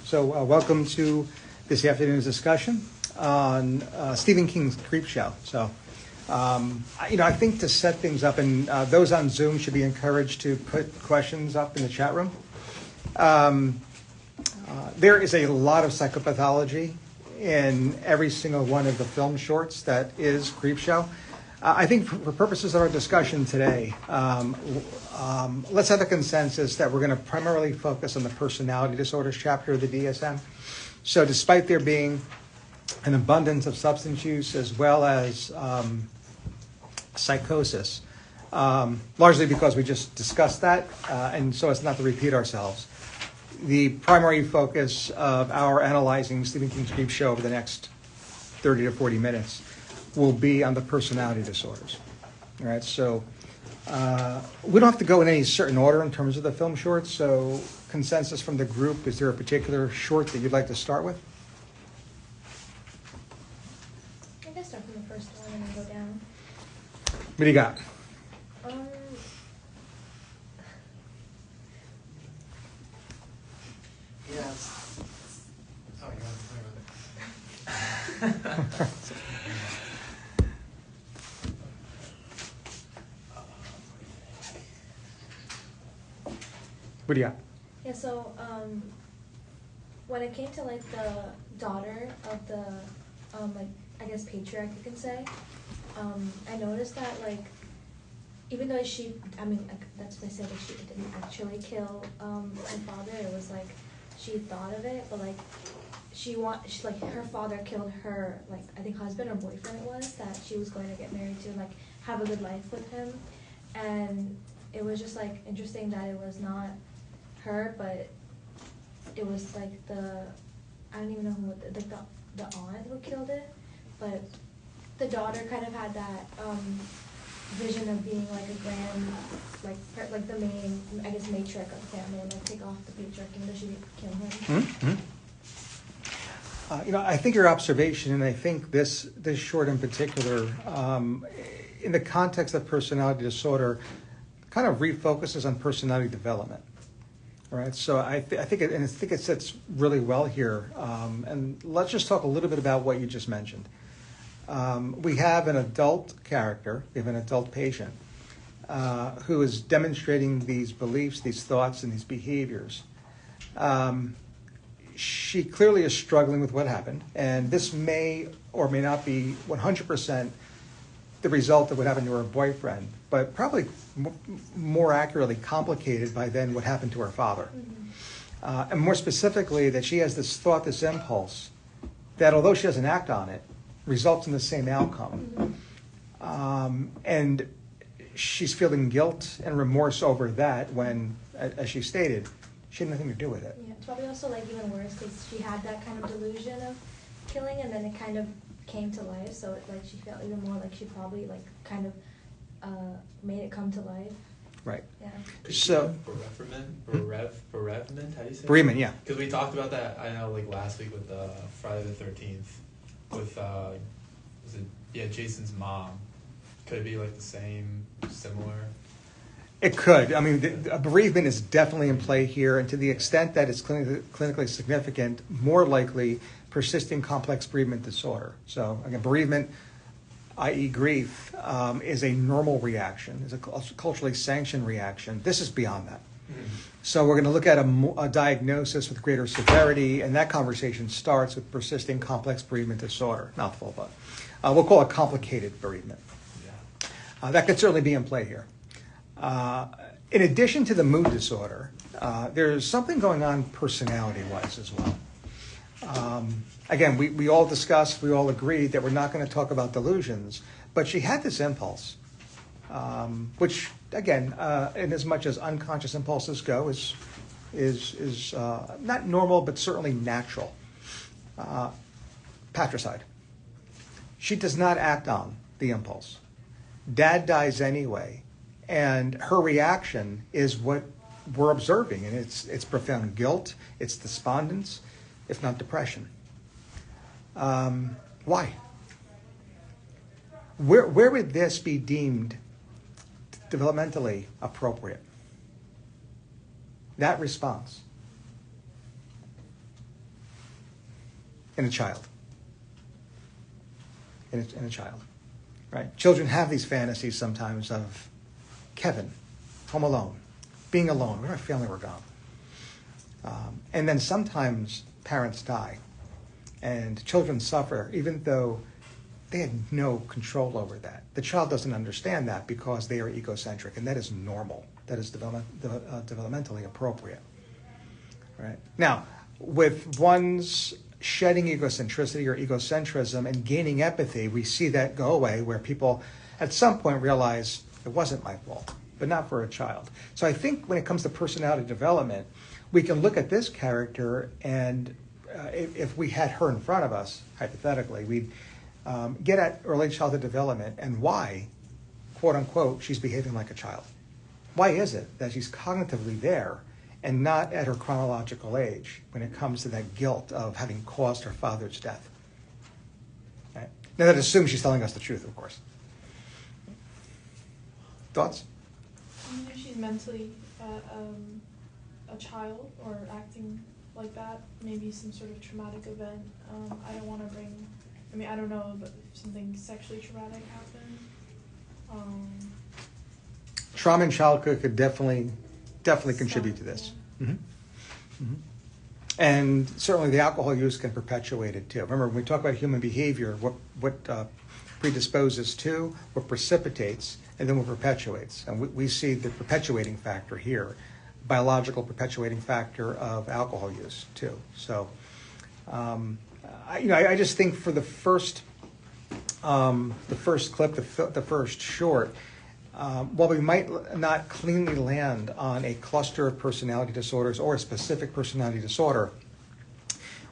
So welcome to this afternoon's discussion on Stephen King's Creepshow. So, I think to set things up, and those on Zoom should be encouraged to put questions up in the chat room. There is a lot of psychopathology in every single one of the film shorts that is Creepshow. I think for purposes of our discussion today, let's have a consensus that we're going to primarily focus on the personality disorders chapter of the DSM. So despite there being an abundance of substance use as well as psychosis, largely because we just discussed that, and so as not to repeat ourselves, the primary focus of our analyzing Stephen King's Creepshow over the next 30 to 40 minutes will be on the personality disorders. All right, so we don't have to go in any certain order in terms of the film shorts, so consensus from the group, is there a particular short that you'd like to start with? I guess start from the first one and then go down. What do you got? Yes. Oh, you want to play with it? What do you got? Yeah, so when it came to like the daughter of the I guess patriarch, you can say, I noticed that like even though that's what I said, like she didn't actually kill my father. It was like she thought of it, but like her father killed her, like I think husband or boyfriend it was, that she was going to get married to, like have a good life with him. And it was just like interesting that it was not her, but it was like I don't even know who, like the aunt who killed it, but the daughter kind of had that vision of being like a grand, like the main, I guess, matriarch of the family, and like take off the patriarch, and she kill him. Mm-hmm. I think your observation, and I think this short in particular, in the context of personality disorder, kind of refocuses on personality development. All right, so I think it sits really well here. And let's just talk a little bit about what you just mentioned. We have an adult character, we have an adult patient who is demonstrating these beliefs, these thoughts, and these behaviors. She clearly is struggling with what happened, and this may or may not be 100% the result of what happened to her boyfriend, but probably more accurately complicated by then what happened to her father. Mm-hmm. And more specifically, that she has this thought, this impulse, that although she doesn't act on it, results in the same outcome. Mm-hmm. And she's feeling guilt and remorse over that when, as she stated, she had nothing to do with it. Yeah, it's probably also like even worse because she had that kind of delusion of killing, and then it kind of came to life, so it, like she felt even more like she probably like kind of made it come to life. Right. Yeah. So bereavement, how do you say? Bereavement, yeah. Because we talked about that, I know, like last week with Friday the 13th, with Jason's mom. Could it be like the same, similar? It could. I mean, a bereavement is definitely in play here, and to the extent that it's clinically significant, more likely persisting complex bereavement disorder. So again, bereavement, i.e. grief, is a normal reaction, is a culturally sanctioned reaction. This is beyond that. Mm-hmm. So we're going to look at a diagnosis with greater severity, and that conversation starts with persisting complex bereavement disorder. Mouthful, but we'll call it complicated bereavement. Yeah. That could certainly be in play here. In addition to the mood disorder, there's something going on personality-wise as well. Again, we all discussed, we all agreed that we're not going to talk about delusions, but she had this impulse, which, again, in as much as unconscious impulses go, is not normal, but certainly natural. Patricide. She does not act on the impulse. Dad dies anyway, and her reaction is what we're observing, and it's profound guilt, it's despondence, if not depression. Why? Where would this be deemed developmentally appropriate? That response. in a child. In a child, right? Children have these fantasies sometimes of Kevin, home alone, being alone, when our family were gone. And then sometimes parents die, and children suffer, even though they had no control over that. The child doesn't understand that because they are egocentric, and that is normal. That is developmentally appropriate. Right? Now, with one's shedding egocentricity or egocentrism and gaining empathy, we see that go away, where people at some point realize it wasn't my fault, but not for a child. So I think when it comes to personality development, we can look at this character, and if we had her in front of us, hypothetically, we'd get at early childhood development and why, quote unquote, she's behaving like a child. Why is it that she's cognitively there and not at her chronological age when it comes to that guilt of having caused her father's death? Right? Now that assumes she's telling us the truth, of course. Thoughts? Even if she's mentally a child or acting like that, maybe some sort of traumatic event. I don't want to bring, I mean, I don't know, but if something sexually traumatic happened. Trauma in childhood could definitely contribute to this. Yeah. Mm-hmm. Mm-hmm. And certainly the alcohol use can perpetuate it too. Remember, when we talk about human behavior, what predisposes to, what precipitates, and then what perpetuates. And we see the perpetuating factor here, biological perpetuating factor of alcohol use too. So, I just think for the first clip, the first short, while we might not cleanly land on a cluster of personality disorders or a specific personality disorder,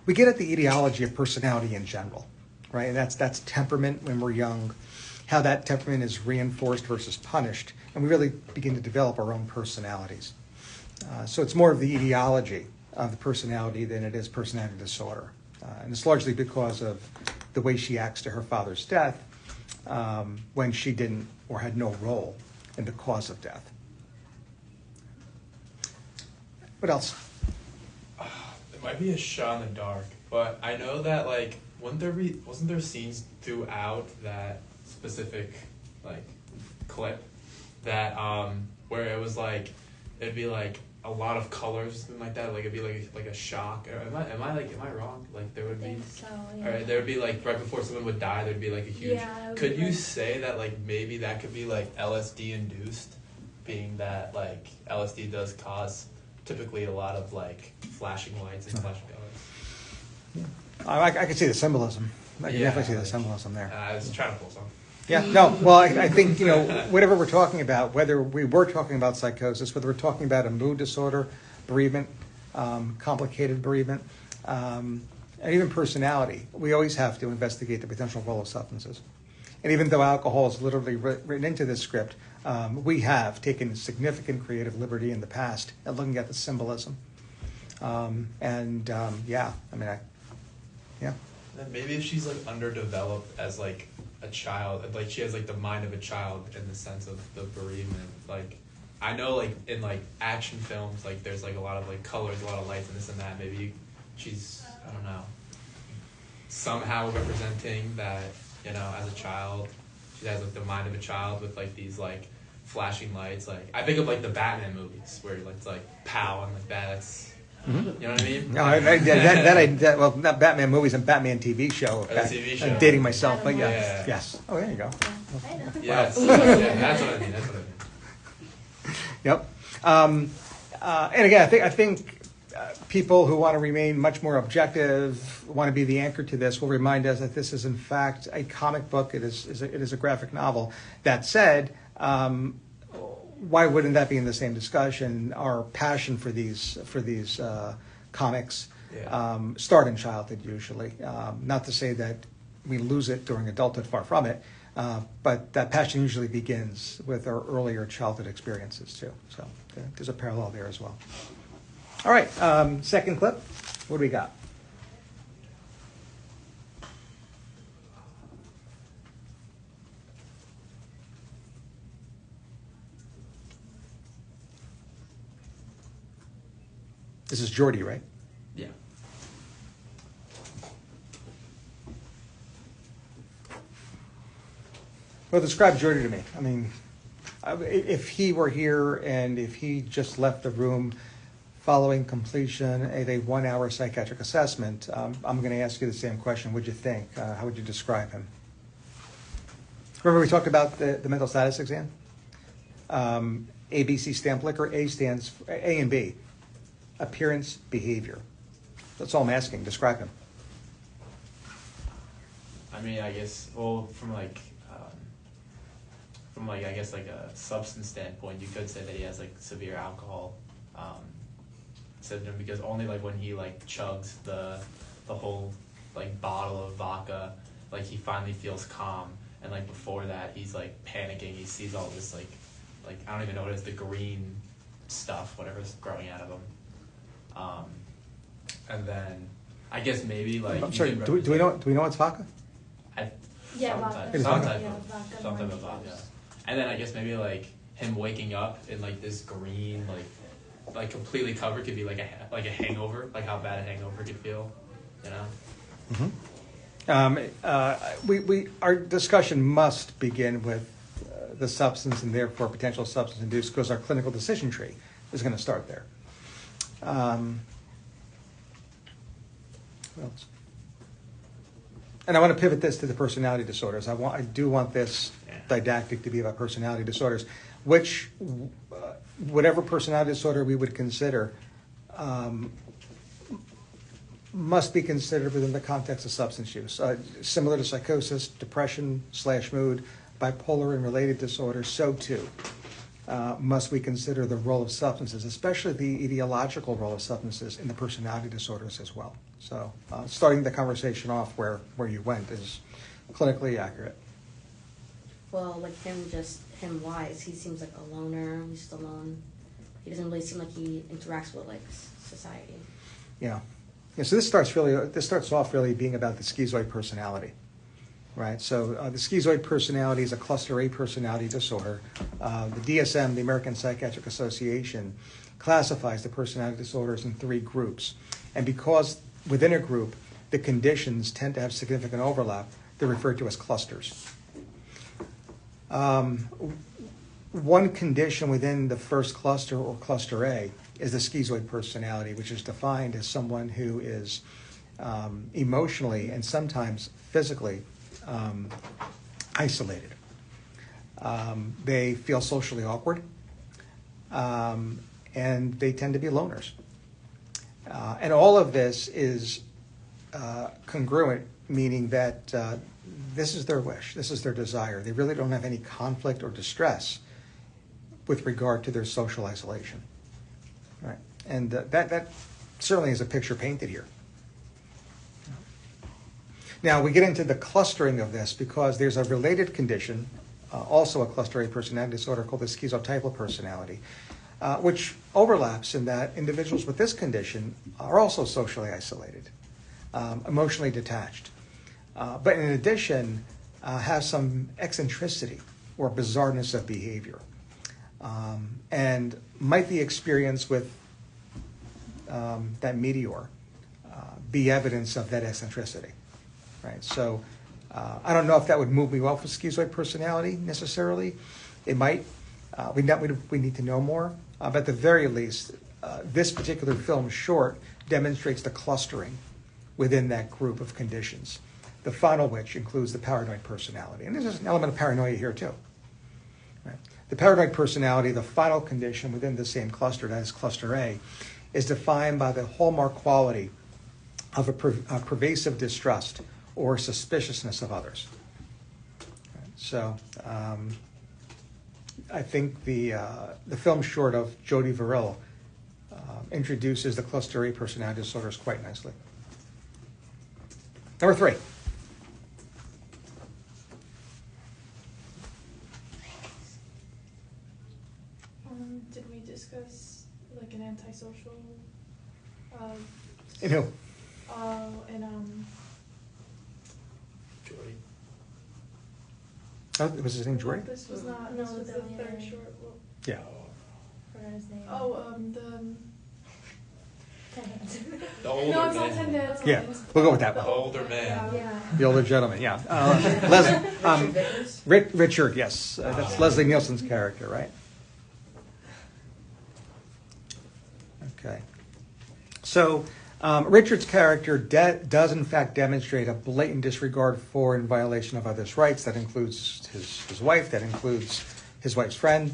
we get at the etiology of personality in general, right? And that's temperament when we're young, how that temperament is reinforced versus punished, and we really begin to develop our own personalities. So it's more of the etiology of the personality than it is personality disorder. And it's largely because of the way she acts to her father's death when she didn't or had no role in the cause of death. What else? It might be a shot in the dark, but I know that wasn't there scenes throughout that specific clip that where it was it'd be a lot of colors, something like that. It'd be like a shock. Or am I wrong? There would be. So, yeah. Or there would be right before someone would die, there'd be a huge. Yeah, could you say that maybe that could be LSD induced, being that LSD does cause typically a lot of flashing lights and flashing colors. Yeah. I could see the symbolism. I can definitely see the symbolism there. I was trying to pull something. Yeah, no, well, I think, whatever we're talking about, whether we were talking about psychosis, whether we're talking about a mood disorder, bereavement, complicated bereavement, and even personality, we always have to investigate the potential role of substances. And even though alcohol is literally written into this script, we have taken significant creative liberty in the past at looking at the symbolism. Yeah. And maybe if she's underdeveloped as a child, she has the mind of a child in the sense of the bereavement. I know in action films there's a lot of colors, a lot of lights and this and that. Maybe she's, I don't know, somehow representing that, as a child she has the mind of a child with these flashing lights. I think of the Batman movies where it's pow and that's. Mm-hmm. You know what I mean? No, well, not Batman movies and Batman TV show. TV show. I'm dating myself, but yeah. Yes. Oh, there you go. Yeah, I know. Yes. Yeah, that's what I mean. Yep. And again, I think people who want to remain much more objective, want to be the anchor to this, will remind us that this is in fact a comic book. It is a graphic novel. That said, why wouldn't that be in the same discussion? Our passion for these comics start in childhood usually. Not to say that we lose it during adulthood, far from it, but that passion usually begins with our earlier childhood experiences too. So there's a parallel there as well. All right, second clip. What do we got? This is Geordie, right? Yeah. Well, describe Jordy to me. I mean, if he were here and if he just left the room following completion of a 1-hour psychiatric assessment, I'm going to ask you the same question. What'd you think? How would you describe him? Remember we talked about the mental status exam? ABC stamp liquor. A stands for A and B. Appearance, behavior. That's all I'm asking. Describe him. I mean, I guess, well, from I guess like a substance standpoint, you could say that he has like severe alcohol symptom, because only like when he like chugs the whole like bottle of vodka, like he finally feels calm, and like before that he's like panicking. He sees all this like I don't even know what it is, the green stuff, whatever's growing out of him. And then I guess maybe like I'm sorry. Do we know what's vodka? Yeah, Some vodka. type Yeah, of vodka, some type of orange vodka. juice. And then I guess maybe like him waking up in like this green, like completely covered could be like a hangover, like how bad a hangover could feel, you know. Our discussion must begin with the substance and therefore potential substance induced, because our clinical decision tree is going to start there. What else? And I want to pivot this to the personality disorders. I do want this didactic to be about personality disorders, which whatever personality disorder we would consider must be considered within the context of substance use. Similar to psychosis, depression/mood, bipolar and related disorders, so too must we consider the role of substances, especially the ideological role of substances in the personality disorders as well. So starting the conversation off where you went is clinically accurate. Well, like him wise, he seems like a loner. He's just alone. He doesn't really seem like he interacts with like society. Yeah. So this starts off really being about the schizoid personality, right? So the schizoid personality is a cluster A personality disorder. The DSM, the American Psychiatric Association, classifies the personality disorders in 3 groups. And because within a group, the conditions tend to have significant overlap, they're referred to as clusters. One condition within the first cluster, or cluster A, is the schizoid personality, which is defined as someone who is emotionally and sometimes physically isolated. They feel socially awkward, and they tend to be loners. And all of this is congruent, meaning that this is their wish, this is their desire. They really don't have any conflict or distress with regard to their social isolation. Right. And that certainly is a picture painted here. Now, we get into the clustering of this because there's a related condition, also a cluster A personality disorder, called the schizotypal personality, which overlaps in that individuals with this condition are also socially isolated, emotionally detached, but in addition have some eccentricity or bizarreness of behavior, and might the experience with that meteor be evidence of that eccentricity. Right, so I don't know if that would move me off of schizoid personality necessarily. It might. We need to know more. But at the very least, this particular film short demonstrates the clustering within that group of conditions. The final which includes the paranoid personality, and there's an element of paranoia here too. Right? The paranoid personality, the final condition within the same cluster, that is cluster A, is defined by the hallmark quality of a pervasive distrust or suspiciousness of others. So I think the film short of Jody Verrill introduces the cluster A personality disorders quite nicely. Number 3. Did we discuss like an antisocial? In who? And Jordy. Oh, was his name Jordy? This was not. No, This was the the other- third short. Well, Yeah. Forgot his name. oh, the 10 hands. The older No, it's not man. 10 days. Yeah, we'll go with that The one. older man. Yeah. The older gentleman, yeah. Leslie, Richard Vickers? Richard, yes, that's Leslie Nielsen's character, right? Okay. So, Richard's character does in fact demonstrate a blatant disregard for and violation of others' rights. That includes his wife, that includes his wife's friend,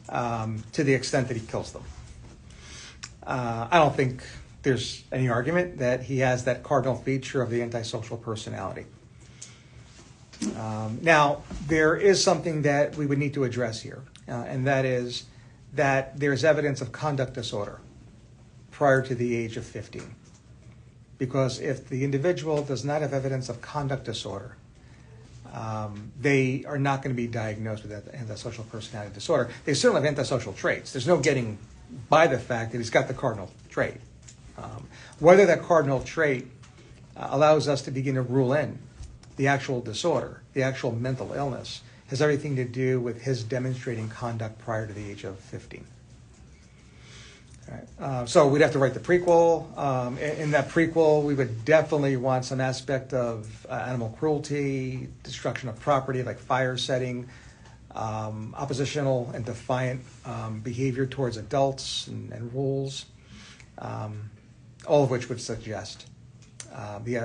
to the extent that he kills them. I don't think there's any argument that he has that cardinal feature of the antisocial personality. Now, there is something that we would need to address here, and that is that there's evidence of conduct disorder prior to the age of 15. Because if the individual does not have evidence of conduct disorder, they are not going to be diagnosed with that antisocial personality disorder. They certainly have antisocial traits. There's no getting by the fact that he's got the cardinal trait. Whether that cardinal trait allows us to begin to rule in the actual disorder, the actual mental illness, has everything to do with his demonstrating conduct prior to the age of 15. All right. So we'd have to write the prequel. In that prequel, we would definitely want some aspect of animal cruelty, destruction of property, like fire setting, oppositional and defiant behavior towards adults and rules, all of which would suggest the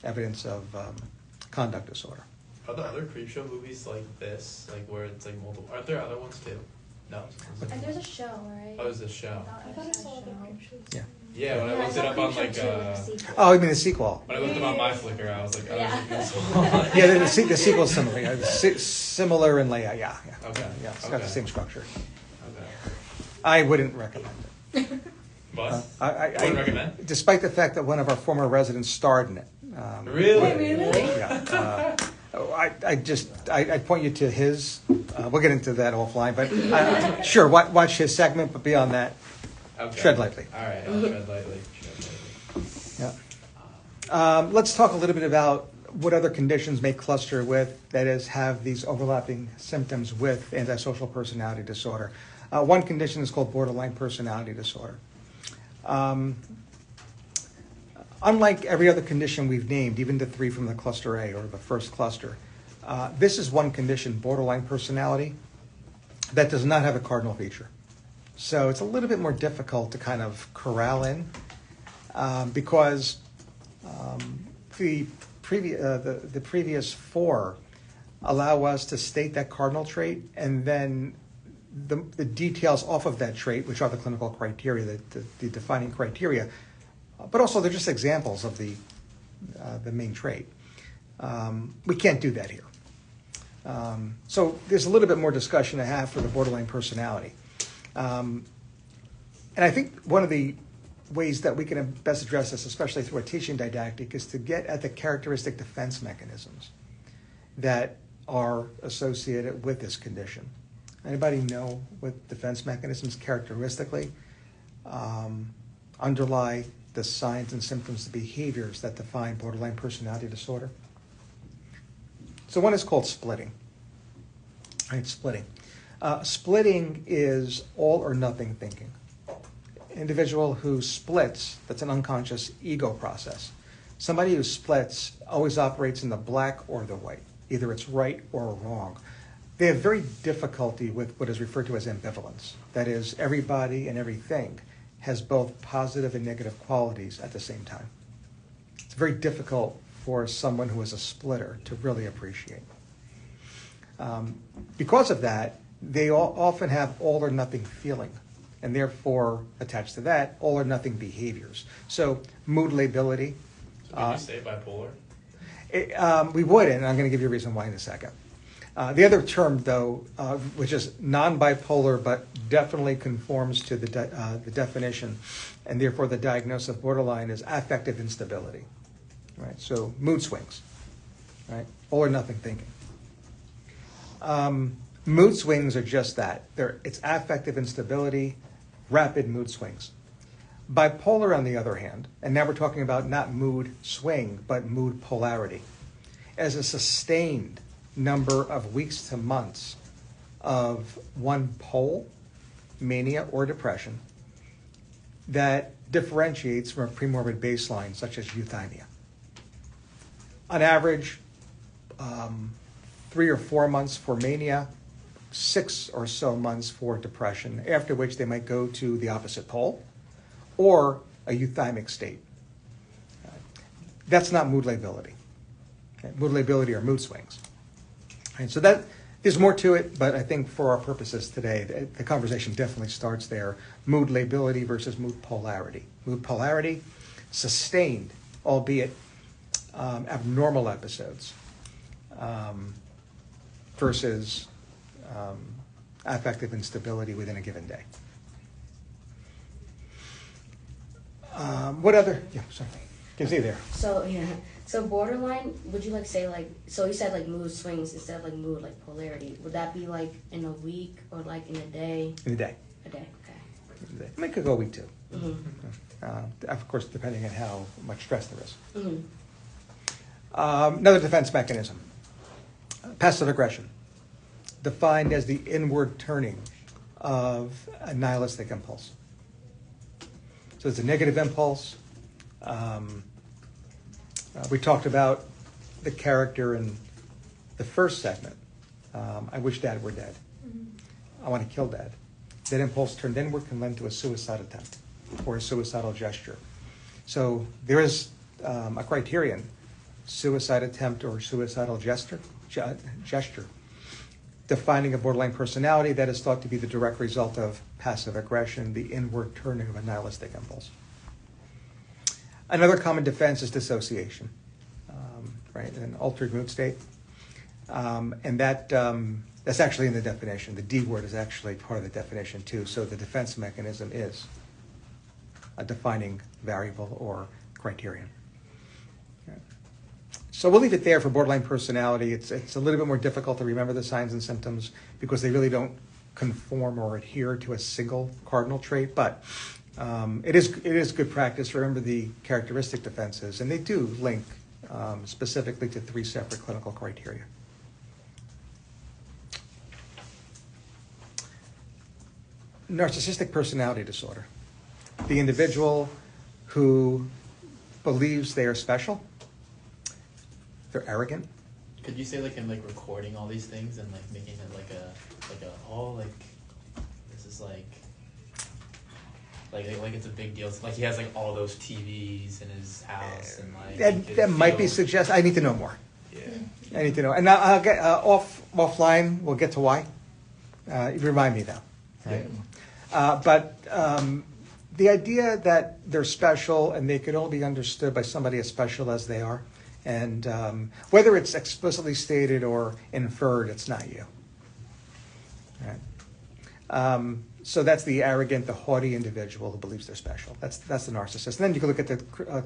evidence of conduct disorder. Are there other Creepshow movies like this, like where it's like multiple? Are there other ones too? No. And there's a show, right? Oh, there's a show. I thought I saw the Creepshows. Yeah. Yeah, when I looked it up on like Oh, you mean the sequel? when I looked it up on my Flickr, I was like, oh, Yeah. there's this one. Yeah, the sequel's similar. Yeah, similar in layout. Yeah. Okay. Yeah, it's got Okay. the same structure. Okay. I wouldn't recommend it. What? I Wouldn't recommend? Despite the fact that one of our former residents starred in it. Really? Yeah. I'd point you to his. We'll get into that offline, but sure, watch his segment. But beyond that, Okay. tread lightly. All right, I'll tread lightly. Yeah. Let's talk a little bit about what other conditions may cluster with, that is, have these overlapping symptoms with antisocial personality disorder. One condition is called borderline personality disorder. Unlike every other condition we've named, even the three from the cluster A or the first cluster, this is one condition, borderline personality, that does not have a cardinal feature. So it's a little bit more difficult to kind of corral in because the previous four allow us to state that cardinal trait, and then the details off of that trait, which are the clinical criteria, the defining criteria, but also they're just examples of the main trait. We can't do that here. So there's a little bit more discussion to have for the borderline personality. And I think one of the ways that we can best address this, especially through a teaching didactic, is to get at the characteristic defense mechanisms that are associated with this condition. Anybody know what defense mechanisms characteristically underlie the signs and symptoms, the behaviors that define borderline personality disorder? So one is called splitting. Right, splitting. Splitting is all or nothing thinking. Individual who splits, that's an unconscious ego process. Somebody who splits always operates in the black or the white. Either it's right or wrong. They have very difficulty with what is referred to as ambivalence. That is, everybody and everything has both positive and negative qualities at the same time. It's very difficult for someone who is a splitter to really appreciate. Because of that, they often have all or nothing feeling, and therefore, attached to that, all or nothing behaviors. So, mood lability. So can you say bipolar? We would, and I'm going to give you a reason why in a second. The other term, though, which is non-bipolar but definitely conforms to the definition, and therefore the diagnosis of borderline, is affective instability. Right? So mood swings, right? All or nothing thinking. Mood swings are just that. It's affective instability, rapid mood swings. Bipolar, on the other hand, and now we're talking about not mood swing, but mood polarity, as a sustained number of weeks to months of one pole, mania or depression, that differentiates from a premorbid baseline such as euthymia. On average, 3 or 4 months for mania, 6 or so months for depression, after which they might go to the opposite pole or a euthymic state. That's not mood lability. Okay? Mood lability are mood swings. And so there's more to it, but I think for our purposes today, the conversation definitely starts there. Mood lability versus mood polarity. Mood polarity, sustained, albeit abnormal episodes, versus affective instability within a given day. What other? Yeah, sorry. Can see there. So yeah. So borderline, would you like say like, so you said like mood swings instead of like mood like polarity. Would that be like in a week or like in a day? In a day. A day, okay. In a day. I mean, it could go a week too. Mm-hmm. Of course, depending on how much stress there is. Mm-hmm. Another defense mechanism. Passive aggression. Defined as the inward turning of a nihilistic impulse. So it's a negative impulse. We talked about the character in the first segment. I wish Dad were dead. I want to kill Dad. That impulse turned inward can lend to a suicide attempt or a suicidal gesture. So there is a criterion, suicide attempt or suicidal gesture, defining a borderline personality that is thought to be the direct result of passive aggression, the inward turning of a nihilistic impulse. Another common defense is dissociation, right? An altered mood state. And that's actually in the definition. The D word is actually part of the definition too. So the defense mechanism is a defining variable or criterion. Okay. So we'll leave it there for borderline personality. It's a little bit more difficult to remember the signs and symptoms because they really don't conform or adhere to a single cardinal trait, but it is good practice to remember the characteristic defenses, and they do link specifically to 3 separate clinical criteria. Narcissistic personality disorder. The individual who believes they are special, they're arrogant. Could you say like him like recording all these things and like making it like a this is like it's a big deal. Like he has like all those TVs in his house and like That might be suggested. I need to know more. Yeah. I need to know. And now I'll get offline. We'll get to why. Remind me though. Right? But the idea that they're special and they could only be understood by somebody as special as they are, and whether it's explicitly stated or inferred, it's not you. Right? So that's the arrogant, the haughty individual who believes they're special. That's the narcissist. And then you can look at the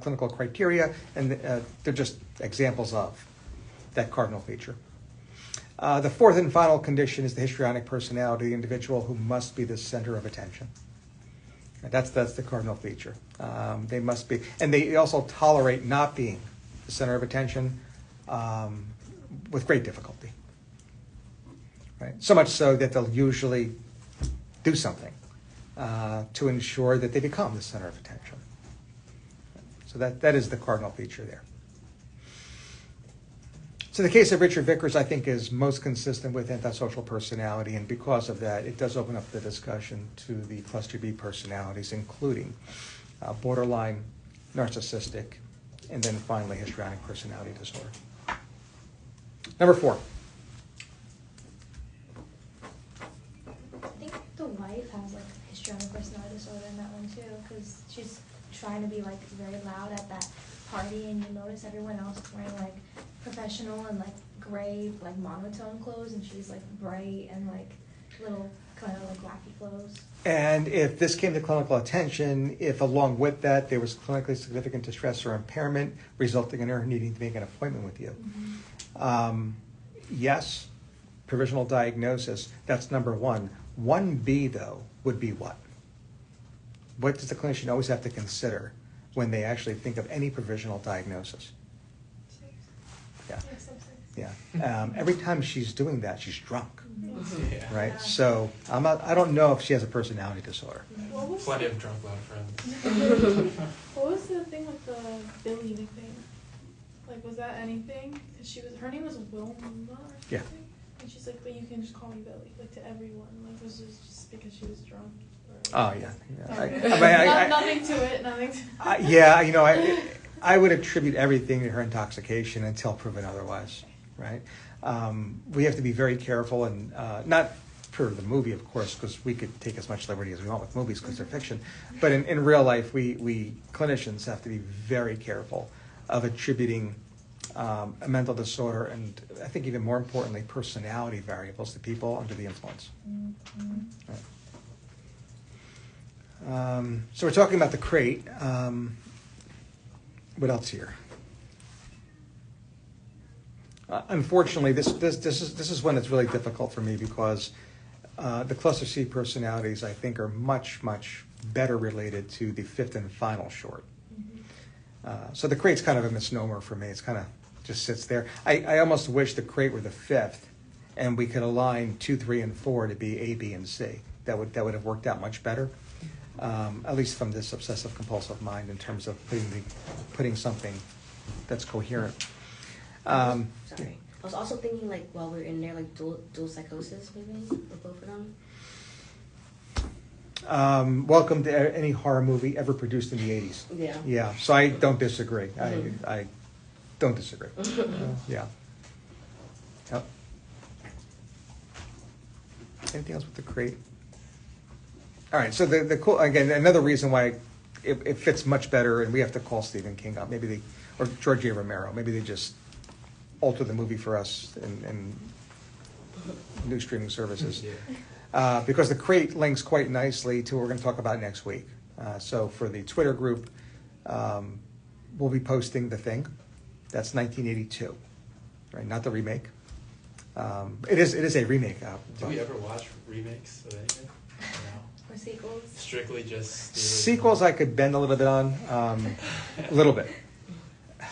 clinical criteria, and they're just examples of that cardinal feature. The fourth and final condition is the histrionic personality, the individual who must be the center of attention. That's the cardinal feature. They must be, and they also tolerate not being the center of attention with great difficulty. Right? So much so that they'll usually do something to ensure that they become the center of attention. So that is the cardinal feature there. So the case of Richard Vickers, I think, is most consistent with antisocial personality, and because of that, it does open up the discussion to the cluster B personalities, including borderline, narcissistic, and then finally histrionic personality disorder. Number 4. I think the wife has like histrionic personality disorder in that one too, because she's trying to be like very loud at that party, and you notice everyone else wearing like professional and like gray, like monotone clothes, and she's like bright and like little kind of like wacky clothes. And if this came to clinical attention, if along with that there was clinically significant distress or impairment resulting in her needing to make an appointment with you, yes, provisional diagnosis, that's number 1. 1B, though, would be what? What does the clinician always have to consider when they actually think of any provisional diagnosis? Yeah. Yeah. Every time she's doing that, she's drunk. Yeah. right? Yeah. So I don't know if she has a personality disorder. What was Plenty of drunk loud friends. what was the thing with the Billy nickname? Like, was that anything? 'Cause her name was Wilma or something. Yeah. And she's like, but you can just call me Billy, like to everyone. Like, was this just because she was drunk? Or, Oh yeah. nothing to it. Nothing. Yeah, I would attribute everything to her intoxication until proven otherwise, right? We have to be very careful, and not for the movie, of course, because we could take as much liberty as we want with movies because they're fiction. But in real life, we clinicians have to be very careful of attributing a mental disorder, and I think even more importantly, personality variables to people under the influence. Right. So we're talking about the crate. What else here? Unfortunately, this is one that's really difficult for me because the cluster C personalities, I think, are much better related to the fifth and final short. So the crate's kind of a misnomer for me. It's kind of just sits there. I almost wish the crate were the fifth, and we could align 2, 3, and 4 to be A, B, and C. That would have worked out much better. At least from this obsessive compulsive mind, in terms of putting something that's coherent. Sorry. I was also thinking, like, while we're in there, like dual psychosis, maybe, with both of them. Welcome to any horror movie ever produced in the 80s. Yeah. Yeah, so I don't disagree. Mhm. I don't disagree. Yeah. Yep. Anything else with the crate? All right, so the cool, again, another reason why it fits much better, and we have to call Stephen King up, or George A. Romero, maybe they just alter the movie for us in new streaming services. Yeah. Because the crate links quite nicely to what we're going to talk about next week. So for the Twitter group, we'll be posting The Thing. That's 1982, right? Not the remake. It is a remake. Do we ever watch remakes of anything? No. Or sequels. Strictly just the Sequels I could bend a little bit on, a little bit. I'm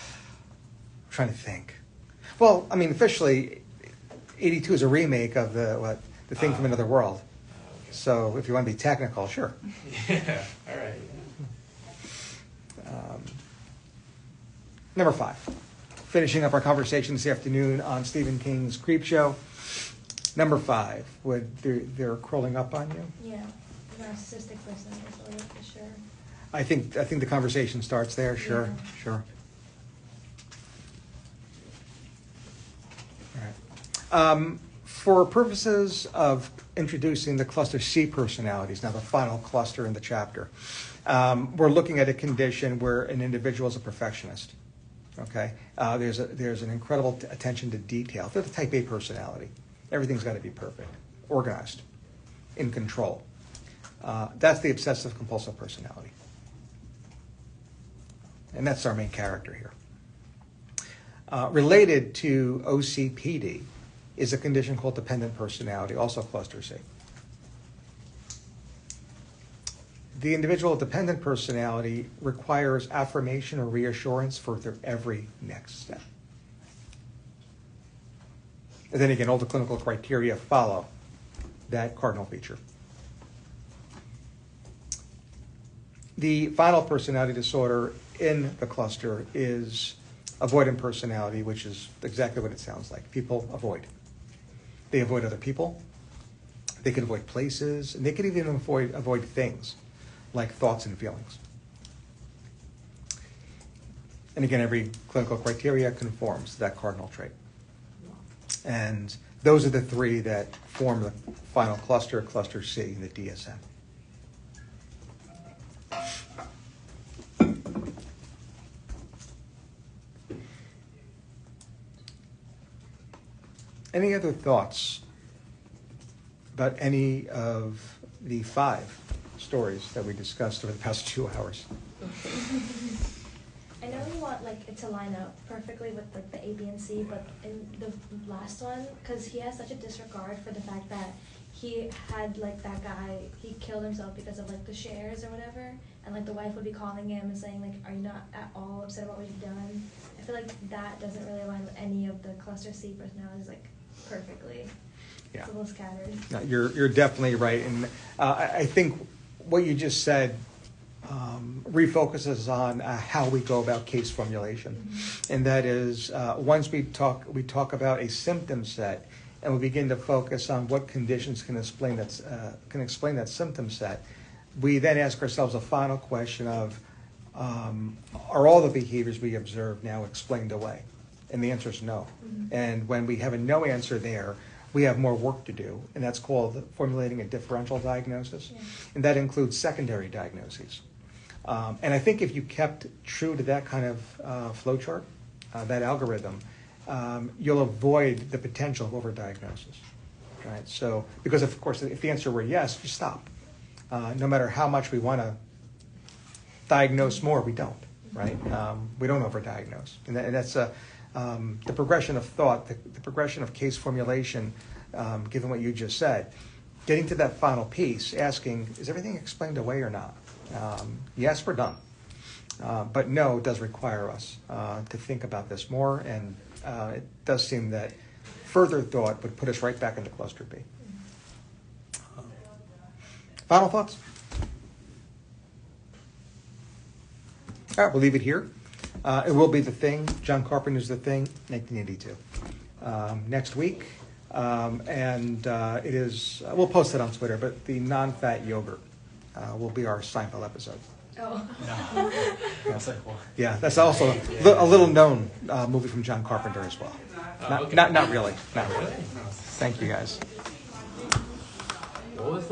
trying to think. Well, I mean, officially, 82 is a remake of the Thing from Another World. Okay. So if you want to be technical, sure. Yeah. All right. Number 5. Finishing up our conversation this afternoon on Stephen King's Creepshow. Number 5. They're crawling up on you? Yeah, narcissistic personality disorder for sure. I think the conversation starts there. Sure, Yeah. sure. All right. For purposes of introducing the cluster C personalities, now the final cluster in the chapter, we're looking at a condition where an individual is a perfectionist. Okay, there's an incredible attention to detail. They're the Type A personality. Everything's got to be perfect, organized, in control. That's the obsessive compulsive personality, and that's our main character here. Related to OCPD is a condition called dependent personality, also cluster C. The individual dependent personality requires affirmation or reassurance for their every next step. And then again, all the clinical criteria follow that cardinal feature. The final personality disorder in the cluster is avoidant personality, which is exactly what it sounds like. People avoid. They avoid other people. They can avoid places, and they can even avoid things like thoughts and feelings. And again, every clinical criteria conforms to that cardinal trait. And those are the 3 that form the final cluster, cluster C, the DSM. Any other thoughts about any of the 5 stories that we discussed over the past 2 hours? I know you want it to line up perfectly with the A, B, and C, but in the last one, because he has such a disregard for the fact that he had that guy, he killed himself because of the shares or whatever, and the wife would be calling him and saying are you not at all upset about what you've done? I feel like that doesn't really align with any of the cluster C personalities. perfectly. Yeah. It's a little scattered. No, you're definitely right, and I think what you just said refocuses on how we go about case formulation, and that is once we talk about a symptom set, and we begin to focus on what conditions can explain that symptom set. We then ask ourselves a final question of are all the behaviors we observe now explained away? And the answer is no. And when we have a no answer there, we have more work to do, and that's called formulating a differential diagnosis. Yeah. And that includes secondary diagnoses. And I think if you kept true to that kind of flow chart, that algorithm, you'll avoid the potential of overdiagnosis. Right? So, because of course, if the answer were yes, you stop. No matter how much we want to diagnose more, we don't. Right? We don't overdiagnose, and that's the progression of thought, the progression of case formulation, given what you just said, getting to that final piece, asking, is everything explained away or not? Yes, we're done. But no, it does require us to think about this more, and it does seem that further thought would put us right back into cluster B. Final thoughts? All right, we'll leave it here. It will be The Thing. John Carpenter's The Thing, 1982. Next week. And it is, we'll post it on Twitter, but the non-fat yogurt will be our Seinfeld episode. Oh. No. That's like what? Yeah, that's also a little known movie from John Carpenter as well. Okay. Not really. Not really. Really? Thank you guys. What was the